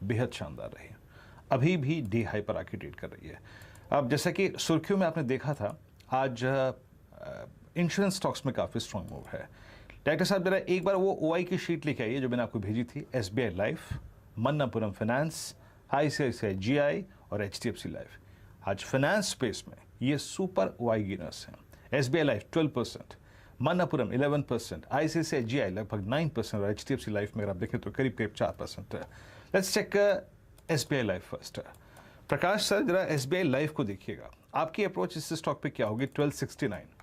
बेहद शानदार रही। अभी भी डी हाई पर आके ट्रेड कर रही है। अब जैसा कि सुर्खियों में आपने देखा था, आज इंश्योरेंस स्टॉक्स में काफ़ी स्ट्रॉन्ग मूव है। डायरेक्टर साहब जरा एक बार वो ओआई की शीट लेके आइए जो मैंने आपको भेजी थी। SBI life, Manappuram finance, ICICI GI और एचडीएफसी लाइफ। आज फाइनेंस स्पेस में ये सुपर ओआई गेनर्स हैं। SBI life 12%, Manappuram 11%, ICICI GI लगभग 9% और एचडीएफसी लाइफ में अगर आप देखें तो करीब करीब 4% है। Let's check SBI life first. Prakash sir जरा एसबीआई लाइफ को देखिएगा, आपकी अप्रोच इस स्टॉक पे क्या होगी? 1269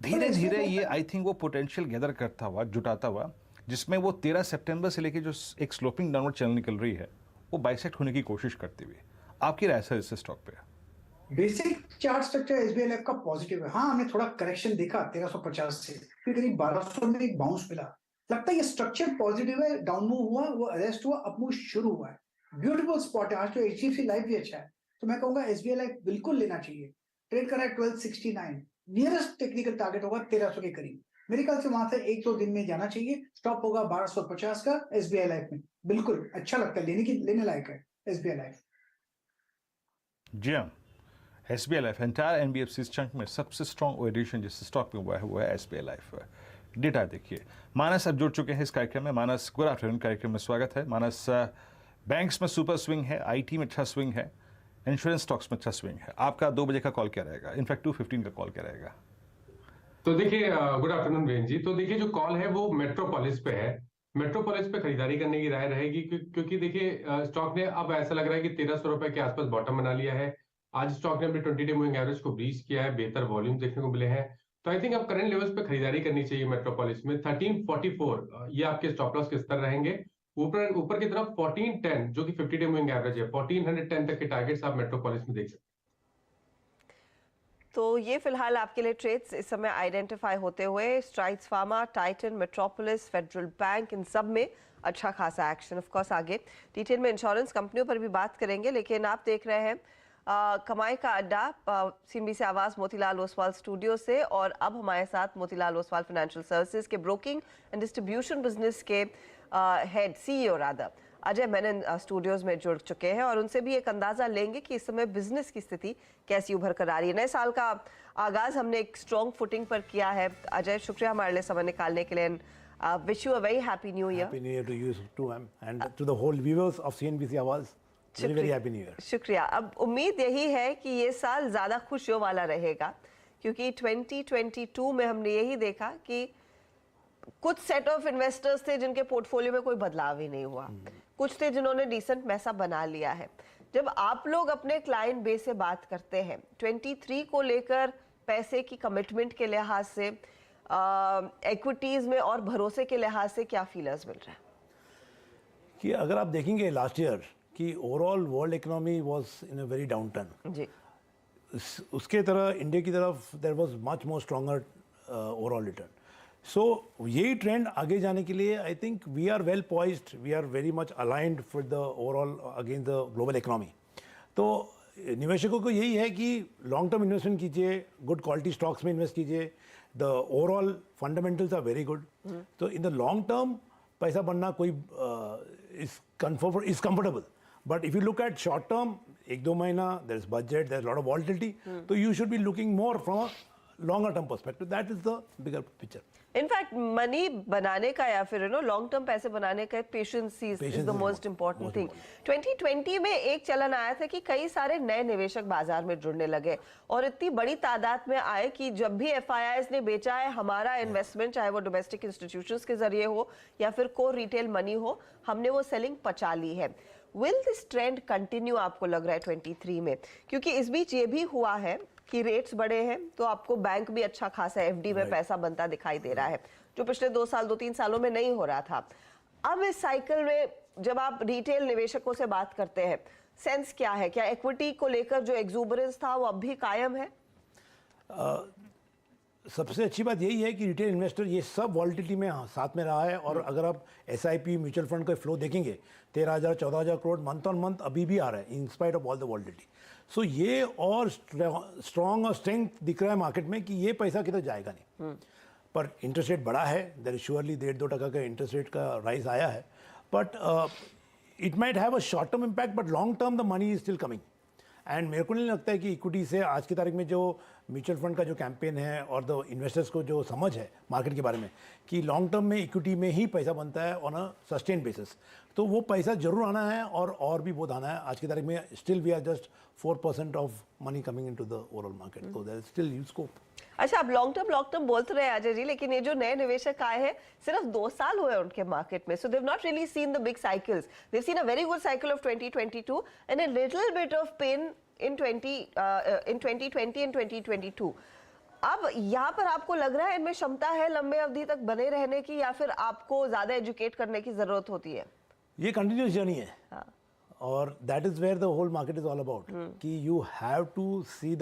धीरे धीरे ये आई थिंक वो पोटेंशियल गैदर करता हुआ, जुटाता हुआ, जिसमें वो 13 सितंबर से लेके जो एक स्लोपिंग डाउनवर्ड चैनल निकल रही है वो बाइसेक्ट होने की कोशिश करती हुई। आपकी राय सर इस स्टॉक पे? Basic chart structure SBI life का पॉजिटिव है। हाँ, हमने थोड़ा करेक्शन देखा 1350 से, फिर करीब 1200 में एक बाउंस मिला। लगता है ये स्ट्रक्चर पॉजिटिव है, डाउन मूव हुआ, वो अरेस्ट हुआ, अप मूव शुरू हुआ है। ब्यूटीफुल स्पॉट है। आज तो एचडीएफसी लाइफ भी अच्छा है, तो मैं कहूंगा एसबीआई लाइफ बिल्कुल लेना चाहिए। ट्रेड कर रहा है 1269, नियरेस्ट टेक्निकल टारगेट होगा 1300 के करीब। मेरे ख्याल से वहां से 1-2 दिन में जाना चाहिए। स्टॉप होगा 1250 का एसबीआई लाइफ में। बिल्कुल अच्छा लगता है, लेने लायक है एसबीआई लाइफ। जी हाँ, SBI life entire NBFC chunk में सबसे स्ट्रॉन्ग एडिशन जिस स्टॉक में हुआ है वो है एसबीआई लाइफ। डेटा देखिए। मानस अब जुड़ चुके हैं इस कार्यक्रम में। मानस, गुड आफ्टरनून, कार्यक्रम में स्वागत है। मानस, बैंक्स में सुपर स्विंग है, आईटी में अच्छा स्विंग है, इंश्योरेंस स्टॉक्स में अच्छा स्विंग है। आपका 2 बजे का कॉल क्या रहेगा? इनफैक्ट 2:15 का कॉल क्या रहेगा? तो देखिए, गुड आफ्टरनून वेन जी। तो देखिए, जो कॉल है वो मेट्रोपोलिस पे है। मेट्रोपोलिस पे खरीदारी करने की राय रहेगी, क्योंकि देखिए स्टॉक ने अब ऐसा लग रहा है कि 1300 रुपए के आसपास बॉटम बना लिया है। आज स्टॉक ने अपने 20 डे मूविंग एवरेज को ब्रीच किया है, बेहतर वॉल्यूम देखने को मिले हैं। तो आई थिंक अब करंट लेवल्स पे खरीदारी करनी चाहिए मेट्रोपोलिस में। 1344 ये आपके स्टॉप लॉस के स्तर रहेंगे। ऊपर ऊपर की तरफ 1410 जो कि 50 डे मूविंग एवरेज है, 1410 तक के टारगेट्स आप मेट्रोपोलिस में देख सकते हैं। तो ये फिलहाल आपके लिए ट्रेड्स इस समय आइडेंटिफाई होते हुए strides pharma, Titan, Metropolis, Federal Bank, इन सब में अच्छा खासा एक्शन। ऑफ कोर्स आगे डिटेल में इंश्योरेंस कंपनियों पर भी बात करेंगे, लेकिन आप देख रहे हैं कमाई का अड्डा सीएनबीसी आवाज मोतीलाल ओसवाल स्टूडियो से। और अब हमारे साथ मोतीलाल ओसवाल फाइनेंशियल सर्विसेज के ब्रोकिंग एंड डिस्ट्रीब्यूशन बिजनेस के head CEO rather Ajay Menon studios में जुड़ चुके हैं, और उनसे भी एक अंदाजा लेंगे कि इस समय बिजनेस की स्थिति कैसी उभर कर आ रही है। नए साल का आगाज हमने एक स्ट्रॉन्ग फुटिंग पर किया है। अजय, शुक्रिया हमारे लिए समय निकालने के लिए। Wish you a very happy new year. Happy new year to you too ma'am and to the whole viewers of CNBC Awaaz. Very very happy new year. शुक्रिया। अब उम्मीद यही है कि ये साल ज्यादा खुशियों वाला रहेगा, क्योंकि 2022 में हमने यही देखा कि कुछ सेट ऑफ इन्वेस्टर्स थे जिनके पोर्टफोलियो में कोई बदलाव ही नहीं हुआ, कुछ थे जिन्होंने डिसेंट पैसा बना लिया है। जब आप लोग अपने क्लाइंट बेस से बात करते हैं 23 को लेकर, पैसे की कमिटमेंट के लिहाज से, इक्विटीज में और भरोसे के लिहाज से क्या फीलर्स मिल रहा है? कि अगर आप देखेंगे लास्ट ईयर कि overall world economy was in a very down turn जी, उसके तरह इंडिया की तरफ there was much more stronger overall return. So यही ट्रेंड आगे जाने के लिए I think we are well poised, we are very much aligned for the overall against the global economy. तो निवेशकों को यही है कि लॉन्ग टर्म इन्वेस्टमेंट कीजिए, गुड क्वालिटी स्टॉक्स में इन्वेस्ट कीजिए, the overall fundamentals are very good. तो इन द लॉन्ग टर्म पैसा बनना कोई is comfortable, but if you look at short term, 1-2 महीना, there is budget, there is lot of volatility, तो you should be looking more from a longer term perspective. That is the bigger picture. In fact money बनाने का या फिर long term पैसे बनाने का patience is the most important thing. 2020 में एक चलन आया था कि कई सारे नए निवेशक बाजार में जुड़ने लगे और इतनी बड़ी तादाद में आए कि जब भी एफआईआईज ने बेचा है हमारा इन्वेस्टमेंट, चाहे वो डोमेस्टिक इंस्टीट्यूशंस के जरिए हो या फिर कोर रिटेल मनी हो, हमने वो सेलिंग पचा ली है। विल दिस ट्रेंड कंटिन्यू आपको लग रहा है 23 में? क्योंकि इस बीच ये भी हुआ है कि रेट्स बढ़े हैं तो आपको बैंक भी अच्छा खासा एफडी में पैसा बनता दिखाई दे रहा है, जो पिछले 2-3 सालों में नहीं हो रहा था। अब इस साइकिल में जब आप रिटेल निवेशकों से बात करते हैं, सेंस क्या है? क्या इक्विटी को लेकर जो एक्सूबरेंस था वो अब भी कायम है? सबसे अच्छी बात यही है कि रिटेल इन्वेस्टर ये सब वॉलिटिलिटी में साथ में रहा है। और अगर आप एसआईपी म्यूचुअल फंड का फ्लो देखेंगे, 13,000-14,000 करोड़ मंथ ऑन मंथ अभी भी आ रहा है in spite of all the volatility. So ये और स्ट्रॉन्ग और स्ट्रेंथ दिख रहा है मार्केट में कि ये पैसा किधर जाएगा नहीं। पर इंटरेस्ट रेट बढ़ा है, देयर इज श्योरली 1.5-2% का इंटरेस्ट रेट का राइज आया है, but it might have a short term impact but long term the money is still coming and मेरे को नहीं लगता है कि इक्विटी से आज की तारीख में जो म्यूचुअल फंड का जो कैंपेन है और द इन्वेस्टर्स को जो समझ है मार्केट के बारे में कि लॉन्ग टर्म में इक्विटी में ही पैसा बनता है ऑन अ सस्टेन बेसिस, तो वो पैसा जरूर आना है और भी बहुत आना है। आज की तारीख में still we are just 4% of money coming into the overall market, तो there is still huge scope. अच्छा, आप लॉन्ग टर्म बोलते रहे अजय जी, लेकिन ये जो नए निवेशक आए हैं सिर्फ 2 साल हुए उनके मार्केट में, so they have not really seen the big cycles, they have seen a very good cycle of 2022 and a little bit of pain in 2020 and 2022। अब यहाँ पर आपको लग रहा है इनमें क्षमता है लंबे अवधि तक बने रहने की, या फिर आपको ज्यादा एजुकेट करने की जरूरत होती है? ये कंटिन्यूस जर्नी है और that is where the whole market is all about कि you have to see the